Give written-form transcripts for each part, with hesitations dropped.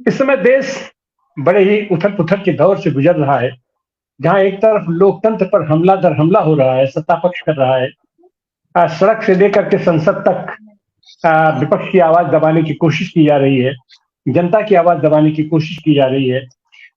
इस समय देश बड़े ही उथल-पुथल के दौर से गुजर रहा है, जहाँ एक तरफ लोकतंत्र पर हमला दर हमला हो रहा है, सत्ता पक्ष कर रहा है। सड़क से लेकर के संसद तक विपक्ष की आवाज़ दबाने की कोशिश की जा रही है, जनता की आवाज़ दबाने की कोशिश की जा रही है।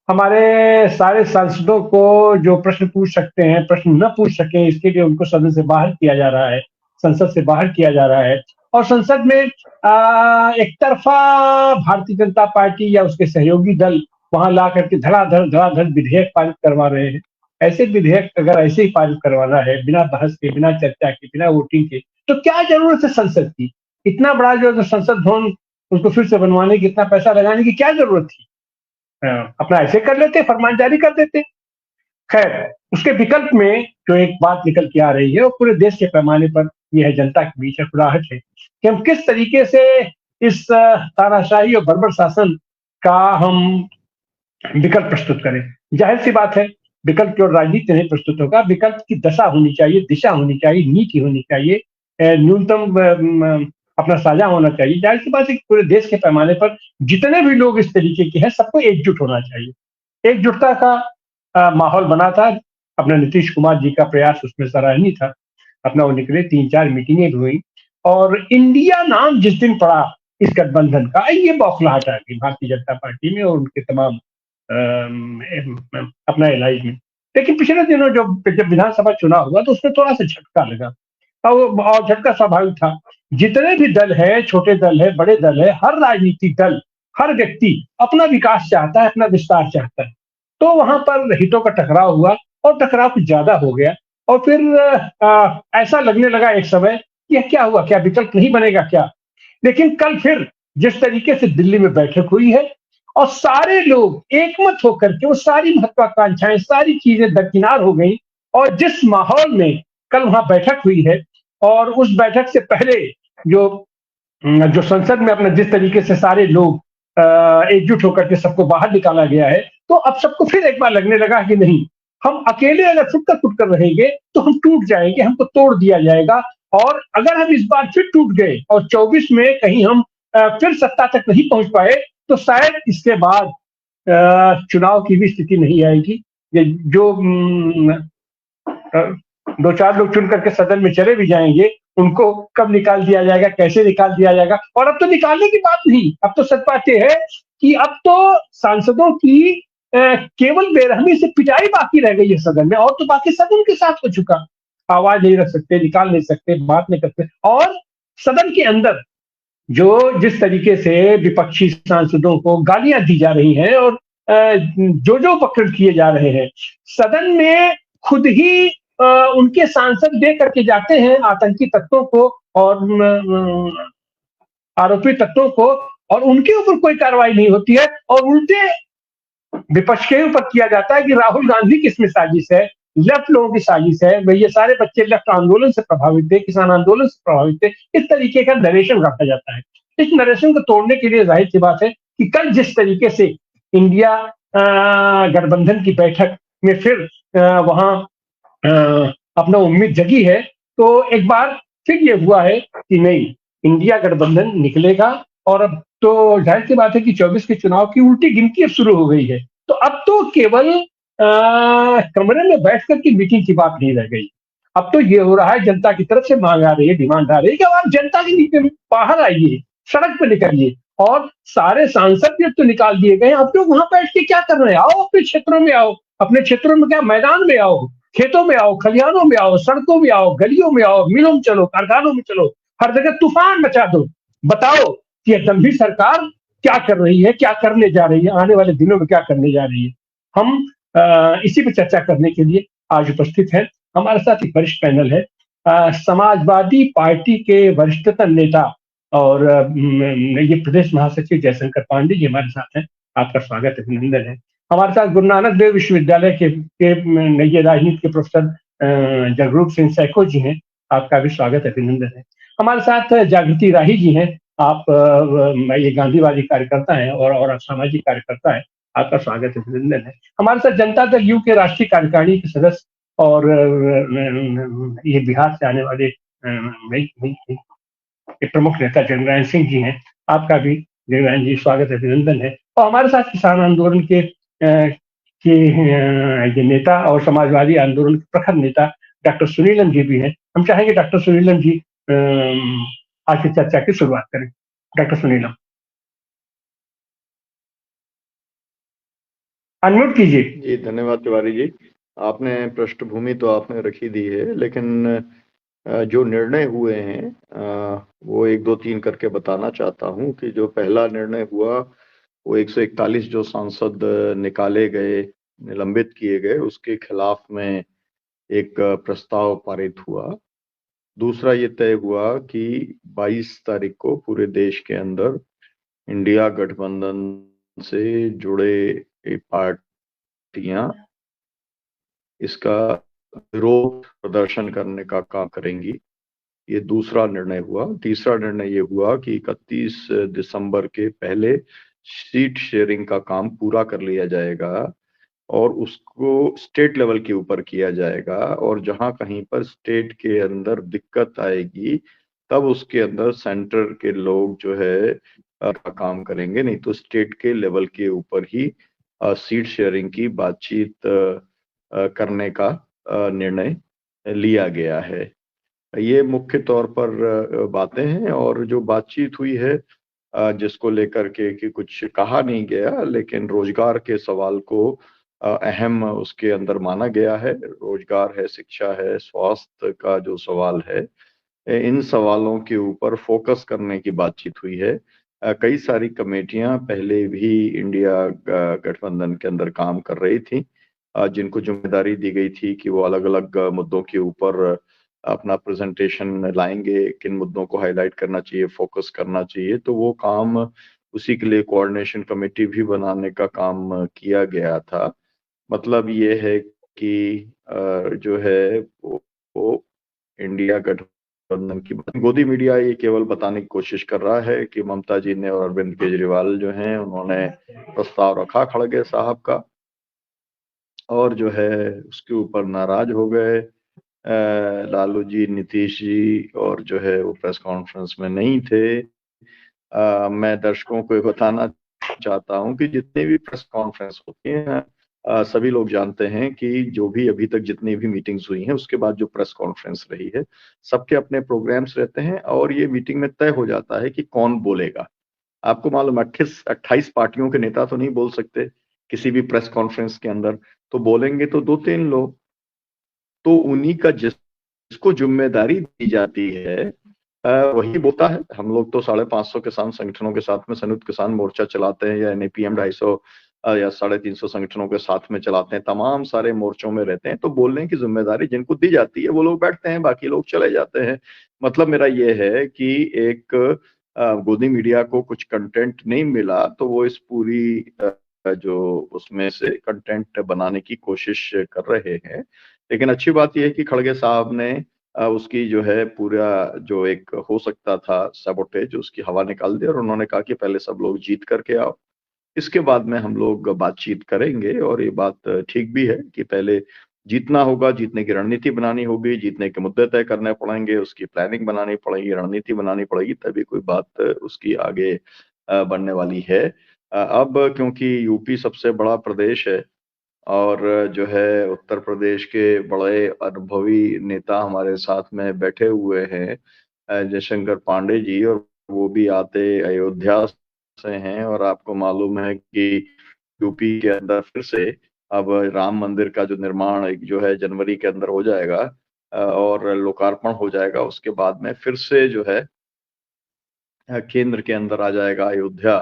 हमारे सारे सांसदों को जो प्रश्न पूछ सकते हैं, प्रश्न न पूछ सकें, इसके लिए उनको सदन से बाहर किया जा रहा है, संसद से बाहर किया जा रहा है और संसद में एक तरफ़ा भारतीय जनता पार्टी या उसके सहयोगी दल वहाँ ला करके धड़ाधड़ विधेयक पारित करवा रहे हैं। ऐसे विधेयक अगर ऐसे ही पारित करवाना है, बिना बहस के, बिना चर्चा के, बिना वोटिंग के, तो क्या ज़रूरत है संसद की? इतना बड़ा जो संसद भवन उसको फिर से बनवाने की, इतना पैसा लगाने की क्या ज़रूरत थी? अपना ऐसे कर लेते, फरमान जारी कर देते। खैर, उसके विकल्प में जो एक बात निकल के आ रही है, वो पूरे देश के पैमाने पर ये है, जनता के बीच अकुलाहट है कि हम किस तरीके से इस तानाशाही और बर्बर शासन का हम विकल्प प्रस्तुत करें। जाहिर-सी बात है, विकल्प केवल राजनीति नहीं प्रस्तुत होगा, विकल्प की दशा होनी चाहिए, दिशा होनी चाहिए, नीति होनी चाहिए, न्यूनतम अपना साझा होना चाहिए। जाहिर-सी बात है कि पूरे देश के पैमाने पर जितने भी लोग इस तरीके के हैं, सबको एकजुट होना चाहिए। एकजुटता का माहौल बना था, अपने नीतीश कुमार जी का प्रयास उसमें सराहनीय था। अपना वो निकले, 3-4 मीटिंगें भी हुई और इंडिया नाम जिस दिन पड़ा इस गठबंधन का, ये बौखलाहट आ गई भारतीय जनता पार्टी में और उनके तमाम अपना इलाज में। लेकिन पिछले दिनों जब विधानसभा चुनाव हुआ तो उसमें थोड़ा-सा झटका लगा और झटका स्वाभाविक था। जितने भी दल हैं, छोटे दल हैं, बड़े दल हैं, हर राजनीतिक दल, हर व्यक्ति अपना विकास चाहता है, अपना विस्तार चाहता है। तो वहाँ पर हितों का टकराव हुआ और टकराव कुछ ज़्यादा हो गया और फिर ऐसा लगने लगा एक समय कि यह क्या हुआ? क्या विकल्प नहीं बनेगा क्या? लेकिन कल फिर जिस तरीके से दिल्ली में बैठक हुई है और सारे लोग एकमत होकर के वो सारी महत्वाकांक्षाएं, सारी चीजें दरकिनार हो गई और जिस माहौल में कल वहां बैठक हुई है और उस बैठक से पहले जो जो संसद में अपना जिस तरीके से सारे लोग एकजुट होकर के सबको बाहर निकाला गया है, तो अब सबको फिर एक बार लगने लगा कि नहीं, हम अकेले अगर फुटकर फुटकर रहेंगे तो हम टूट जाएंगे, हमको तोड़ दिया जाएगा और अगर हम इस बार फिर टूट गए और 24 में कहीं हम फिर सत्ता तक नहीं पहुंच पाए तो शायद इसके बाद चुनाव की भी स्थिति नहीं आएगी। ये जो 2-4 लोग चुन करके सदन में चले भी जाएंगे, उनको कब निकाल दिया जाएगा, कैसे निकाल दिया जाएगा। और अब तो निकालने की बात नहीं, अब तो सच बात यह है कि अब तो सांसदों की केवल बेरहमी से पिटाई बाकी रह गई है सदन में और तो बाकी सब उनके साथ हो चुका। आवाज नहीं रख सकते, निकाल नहीं सकते, बात नहीं करते और सदन के अंदर जिस तरीके से विपक्षी सांसदों को गालियां दी जा रही हैं और जो उपक्रम किए जा रहे हैं, सदन में खुद ही उनके सांसद दे करके जाते हैं आतंकी तत्वों को और आरोपी तत्वों को और उनके ऊपर कोई कार्रवाई नहीं होती है और उल्टे विपक्ष के ऊपर किया जाता है कि राहुल गांधी की इसमें साजिश है, लेफ्ट लोगों की साजिश है, भाई ये सारे बच्चे लेफ्ट आंदोलन से प्रभावित थे, किसान आंदोलन से प्रभावित थे, इस तरीके का नरेशन रखा जाता है। इस नरेशन को तोड़ने के लिए जाहिर सी बात है कि कल जिस तरीके से इंडिया गठबंधन की बैठक में फिर वहां अपना उम्मीद जगी है, तो एक बार फिर ये हुआ है कि नहीं, इंडिया गठबंधन निकलेगा और अब तो जाहिर सी बात है कि 24 के चुनाव की उल्टी गिनती अब शुरू हो गई है। तो अब तो केवल कमरे में बैठ कर की मीटिंग की बात नहीं रह गई। अब तो ये हो रहा है, जनता की तरफ से मांग आ रही है, डिमांड आ रही है कि अब आप जनता के नीचे बाहर आइए, सड़क पे निकलिए और सारे सांसद भी तो निकाल दिए गए, अब लोग वहां बैठ के क्या कर रहे हैं? आओ अपने क्षेत्रों में आओ, अपने क्षेत्रों में क्या मैदान में आओ, खेतों में आओ, खलिहानों में आओ, सड़कों में आओ, गलियों में आओ, मिलों में चलो, कारखानों में चलो, हर जगह तूफान मचा दो। बताओ कि यह गंभीर सरकार क्या कर रही है, क्या करने जा रही है, आने वाले दिनों में क्या करने जा रही है। हम इसी पर चर्चा करने के लिए आज उपस्थित हैं। हमारे साथ एक वरिष्ठ पैनल है, समाजवादी पार्टी के वरिष्ठतम नेता और ये प्रदेश महासचिव जयशंकर पांडे जी हमारे साथ हैं। आपका स्वागत है, अभिनंदन है। हमारे साथ गुरु नानक देव विश्वविद्यालय के ये राजनीति के प्रोफेसर जगरूप सिंह सैको जी हैं। आपका भी स्वागत है, अभिनंदन है। हमारे साथ जागृति राही जी हैं। आप ये गांधीवादी कार्यकर्ता हैं और सामाजिक कार्यकर्ता है। आपका स्वागत है, अभिनंदन है। हमारे साथ जनता दल यू के राष्ट्रीय कार्यकारिणी के सदस्य और ये बिहार से आने वाले प्रमुख नेता जगनारायण सिंह जी हैं। आपका भी जगनारायण जी स्वागत है, अभिनंदन है। और हमारे साथ किसान आंदोलन के नेता और समाजवादी आंदोलन के प्रखर नेता डॉक्टर सुनीलन जी भी हैं। हम चाहेंगे डॉक्टर सुनीलन जी आज की चर्चा की शुरुआत करें। डॉक्टर सुनीलम, अनम्यूट कीजिए। जी, धन्यवाद तिवारी जी। आपने पृष्ठभूमि तो आपने रखी दी है, लेकिन जो निर्णय हुए हैं वो 1, 2, 3 करके बताना चाहता हूँ कि जो पहला निर्णय हुआ वो 141 जो सांसद निकाले गए, निलंबित किए गए, उसके खिलाफ में एक प्रस्ताव पारित हुआ। दूसरा ये तय हुआ कि 22 तारीख को पूरे देश के अंदर इंडिया गठबंधन से जुड़े पार्टियां इसका विरोध प्रदर्शन करने का काम करेंगी। ये दूसरा निर्णय हुआ। तीसरा निर्णय ये हुआ कि 31 दिसंबर के पहले सीट शेयरिंग का काम पूरा कर लिया जाएगा और उसको स्टेट लेवल के ऊपर किया जाएगा, और जहां कहीं पर स्टेट के अंदर दिक्कत आएगी तब उसके अंदर सेंटर के लोग जो है काम करेंगे, नहीं तो स्टेट के लेवल के ऊपर ही सीट शेयरिंग की बातचीत करने का निर्णय लिया गया है। ये मुख्य तौर पर बातें हैं, और जो बातचीत हुई है जिसको लेकर के कि कुछ कहा नहीं गया, लेकिन रोजगार के सवाल को अहम उसके अंदर माना गया है। रोजगार है, शिक्षा है, स्वास्थ्य का जो सवाल है, इन सवालों के ऊपर फोकस करने की बातचीत हुई है। कई सारी कमेटियां पहले भी इंडिया गठबंधन के अंदर काम कर रही थी, जिनको जिम्मेदारी दी गई थी कि वो अलग अलग मुद्दों के ऊपर अपना प्रेजेंटेशन लाएंगे, किन मुद्दों को हाईलाइट करना चाहिए, फोकस करना चाहिए। तो वो काम, उसी के लिए कोऑर्डिनेशन कमेटी भी बनाने का काम किया गया था। मतलब ये है कि जो है वो इंडिया गठबंधन की गोदी मीडिया ये केवल बताने की कोशिश कर रहा है कि ममता जी ने और अरविंद केजरीवाल जो हैं उन्होंने प्रस्ताव रखा खड़गे साहब का, और जो है उसके ऊपर नाराज हो गए लालू जी, नीतीश जी, और जो है वो प्रेस कॉन्फ्रेंस में नहीं थे। मैं दर्शकों को ये बताना चाहता हूं कि जितने भी प्रेस कॉन्फ्रेंस होती हैं, सभी लोग जानते हैं कि जो भी अभी तक जितनी भी मीटिंग्स हुई हैं उसके बाद जो प्रेस कॉन्फ्रेंस रही है, सबके अपने प्रोग्राम्स रहते हैं और ये मीटिंग में तय हो जाता है कि कौन बोलेगा। आपको मालूम 28 पार्टियों के नेता तो नहीं बोल सकते किसी भी प्रेस कॉन्फ्रेंस के अंदर, तो बोलेंगे तो 2-3 लोग। तो उन्हीं का जिसको जिम्मेदारी दी जाती है वही बोलता है। हम लोग तो 550 किसान संगठनों के साथ में संयुक्त किसान मोर्चा चलाते हैं, या एनएपीएम 250 या 350 संगठनों के साथ में चलाते हैं, तमाम सारे मोर्चों में रहते हैं। तो बोलने की जिम्मेदारी जिनको दी जाती है वो लोग बैठते हैं, बाकी लोग चले जाते हैं। मतलब मेरा ये है कि एक गोदी मीडिया को कुछ कंटेंट नहीं मिला तो वो इस पूरी जो उसमें से कंटेंट बनाने की कोशिश कर रहे हैं। लेकिन अच्छी बात यह है कि खड़गे साहब ने उसकी जो है पूरा जो एक हो सकता था सबोटेज, उसकी हवा निकाल दी, और उन्होंने कहा कि पहले सब लोग जीत करके आओ, इसके बाद में हम लोग बातचीत करेंगे। और ये बात ठीक भी है कि पहले जीतना होगा, जीतने की रणनीति बनानी होगी, जीतने के मुद्दे तय करने पड़ेंगे, उसकी प्लानिंग बनानी पड़ेगी, रणनीति बनानी पड़ेगी, तभी कोई बात उसकी आगे बढ़ने वाली है। अब क्योंकि यूपी सबसे बड़ा प्रदेश है और जो है उत्तर प्रदेश के बड़े अनुभवी नेता हमारे साथ में बैठे हुए हैं, जयशंकर पांडे जी, और वो भी आते अयोध्या से हैं। और आपको मालूम है कि यूपी के अंदर फिर से अब राम मंदिर का जो निर्माण एक जो है जनवरी के अंदर हो जाएगा और लोकार्पण हो जाएगा। उसके बाद में फिर से जो है केंद्र के अंदर आ जाएगा अयोध्या।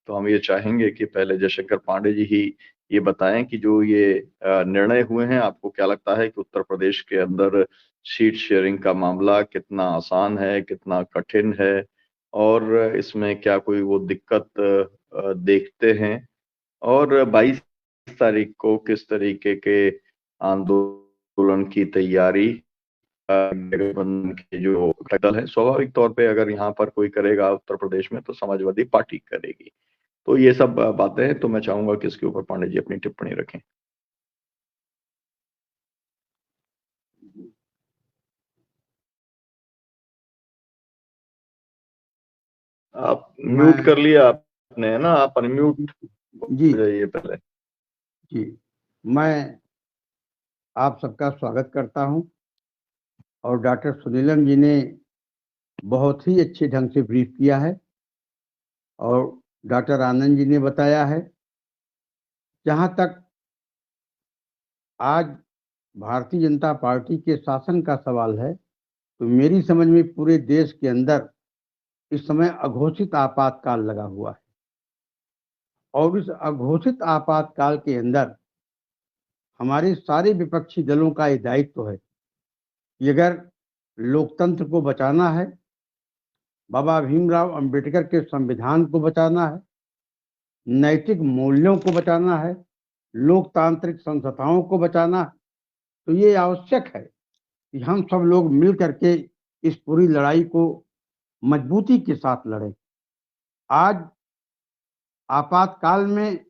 तो हम ये चाहेंगे कि पहले जयशंकर पांडे जी ही ये बताएं कि जो ये निर्णय हुए हैं, आपको क्या लगता है कि उत्तर प्रदेश के अंदर सीट शेयरिंग का मामला कितना आसान है, कितना कठिन है, और इसमें क्या कोई वो दिक्कत देखते हैं, और 22 तारीख को किस तरीके के आंदोलन की तैयारी गठबंधन के जो घटक दल है, स्वाभाविक तौर पे अगर यहाँ पर कोई करेगा उत्तर प्रदेश में तो समाजवादी पार्टी करेगी। तो ये सब बातें हैं, तो मैं चाहूंगा कि इसके ऊपर पांडे जी अपनी टिप्पणी रखें। आप म्यूट कर लिया आप। आपने, है ना, आप अनम्यूट जी हो जाइए पहले। जी, मैं आप सबका स्वागत करता हूं। और डॉक्टर सुनीलम जी ने बहुत ही अच्छे ढंग से ब्रीफ किया है और डॉक्टर आनंद जी ने बताया है। जहां तक आज भारतीय जनता पार्टी के शासन का सवाल है, तो मेरी समझ में पूरे देश के अंदर इस समय अघोषित आपातकाल लगा हुआ है। और इस अघोषित आपातकाल के अंदर हमारे सारे विपक्षी दलों का ये दायित्व है कि अगर लोकतंत्र को बचाना है, बाबा भीमराव अंबेडकर के संविधान को बचाना है, नैतिक मूल्यों को बचाना है, लोकतांत्रिक संस्थाओं को बचाना है, तो ये आवश्यक है कि हम सब लोग मिल करके इस पूरी लड़ाई को मजबूती के साथ लड़ें। आज आपातकाल में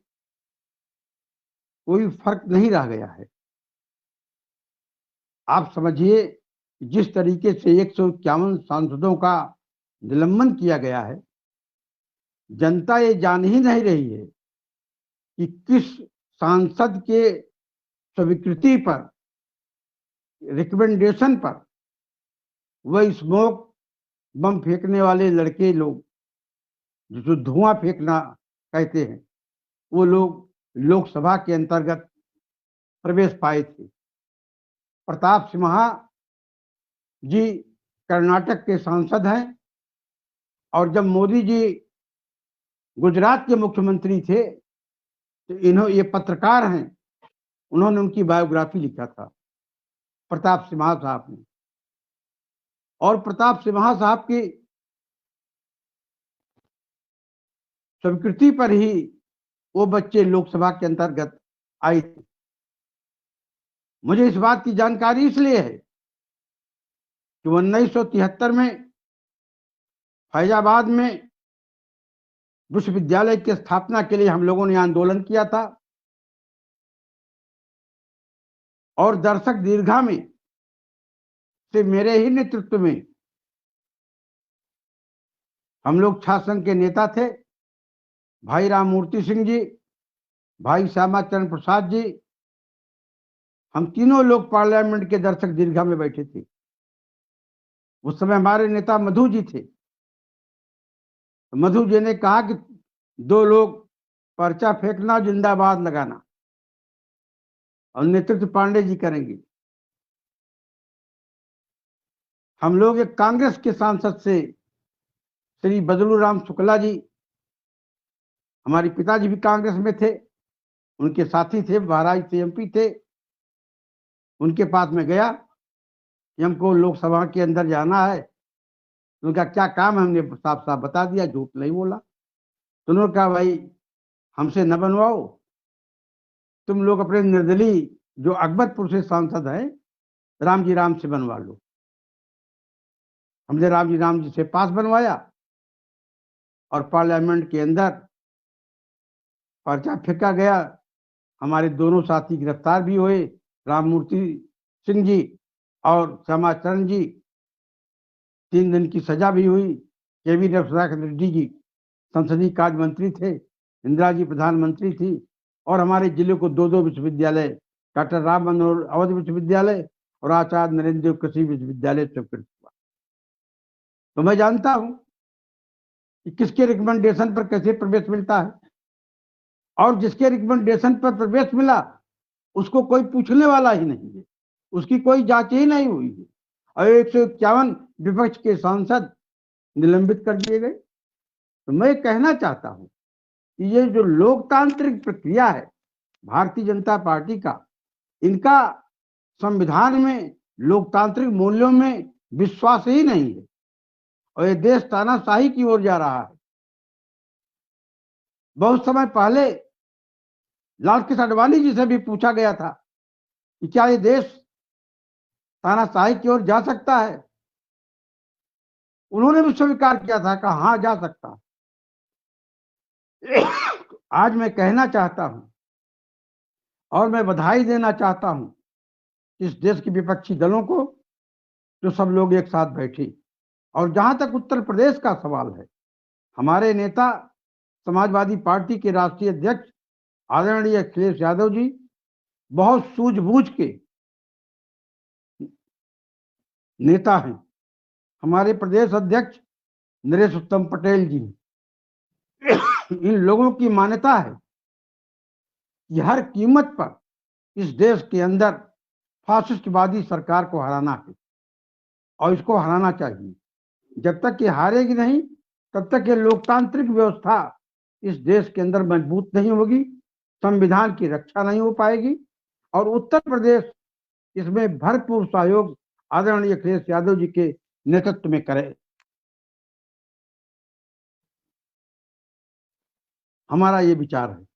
कोई फर्क नहीं रह गया है। आप समझिए, जिस तरीके से 151 सांसदों का निलंबन किया गया है, जनता ये जान ही नहीं रही है कि किस सांसद के स्वीकृति पर, रिकमेंडेशन पर वह स्मोक बम फेंकने वाले लड़के लोग, जो धुआं फेंकना कहते हैं, वो लोग लोकसभा के अंतर्गत प्रवेश पाए थे। प्रताप सिम्हा जी कर्नाटक के सांसद हैं और जब मोदी जी गुजरात के मुख्यमंत्री थे तो ये पत्रकार हैं, उन्होंने उनकी बायोग्राफी लिखा था, प्रताप सिम्हा साहब ने। और प्रताप सिम्हा साहब की स्वीकृति पर ही वो बच्चे लोकसभा के अंतर्गत आए थे। मुझे इस बात की जानकारी इसलिए है कि 1973 में फैजाबाद में विश्वविद्यालय की स्थापना के लिए हम लोगों ने आंदोलन किया था और दर्शक दीर्घा में से मेरे ही नेतृत्व में हम लोग छात्र संघ के नेता थे, भाई राममूर्ति सिंह जी, भाई श्यामाचरण प्रसाद जी, हम तीनों लोग पार्लियामेंट के दर्शक दीर्घा में बैठे थे। उस समय हमारे नेता मधु जी थे। मधु जी ने कहा कि 2 लोग पर्चा फेंकना, जिंदाबाद लगाना, और नेतृत्व पांडे जी करेंगे। हम लोग एक कांग्रेस के सांसद से श्री बदलू राम शुक्ला जी, हमारे पिताजी भी कांग्रेस में थे, उनके साथी थे, बहराइच से एमपी थे, उनके पास में गया कि हमको लोकसभा के अंदर जाना है। उनका क्या काम है, हमने साफ साफ बता दिया, झूठ नहीं बोला। तो उन्होंने कहा भाई हमसे न बनवाओ, तुम लोग अपने निर्दलीय जो अकबरपुर से सांसद हैं रामजी राम से बनवा लो। हमने राम जी से पास बनवाया और पार्लियामेंट के अंदर पर्चा फेंका गया। हमारे दोनों साथी गिरफ्तार भी हुए, राममूर्ति सिंह जी और श्यामाचरण जी। 3 दिन की सजा भी हुई। केवी रेड्डी जी संसदीय कार्य मंत्री थे, इंदिरा जी प्रधानमंत्री थी, और हमारे जिले को 2 विश्वविद्यालय, डॉक्टर राम मनोहर अवध विश्वविद्यालय और आचार्य नरेंद्र देव कृषि विश्वविद्यालय स्वीकृत हुआ। तो मैं जानता हूं कि किसके रिकमेंडेशन पर कैसे प्रवेश मिलता है, और जिसके रिकमेंडेशन पर प्रवेश मिला उसको कोई पूछने वाला ही नहीं है, उसकी कोई जांच ही नहीं हुई है, और 151 विपक्ष के सांसद निलंबित कर दिए गए। तो मैं कहना चाहता हूं कि ये जो लोकतांत्रिक प्रक्रिया है भारतीय जनता पार्टी का, इनका संविधान में, लोकतांत्रिक मूल्यों में विश्वास ही नहीं है, और ये देश तानाशाही की ओर जा रहा है। बहुत समय पहले लाल कृष्ण आडवाणी जी से भी पूछा गया था कि क्या ये देश तानाशाही की ओर जा सकता है। उन्होंने भी स्वीकार किया था, कहा हाँ जा सकता है। आज मैं कहना चाहता हूं और मैं बधाई देना चाहता हूं इस देश के विपक्षी दलों को, जो सब लोग एक साथ बैठे। और जहां तक उत्तर प्रदेश का सवाल है, हमारे नेता समाजवादी पार्टी के राष्ट्रीय अध्यक्ष आदरणीय अखिलेश यादव जी बहुत सूझबूझ के नेता हैं। हमारे प्रदेश अध्यक्ष नरेश उत्तम पटेल जी, इन लोगों की मान्यता है कि हर कीमत पर इस देश के अंदर फासिस्टवादी सरकार को हराना है और इसको हराना चाहिए। जब तक ये हारेगी नहीं, तब तक ये लोकतांत्रिक व्यवस्था इस देश के अंदर मजबूत नहीं होगी, संविधान की रक्षा नहीं हो पाएगी और उत्तर प्रदेश इसमें भरपूर सहयोग आदरणीय अखिलेश यादव जी के नेतृत्व में करे। हमारा ये विचार है।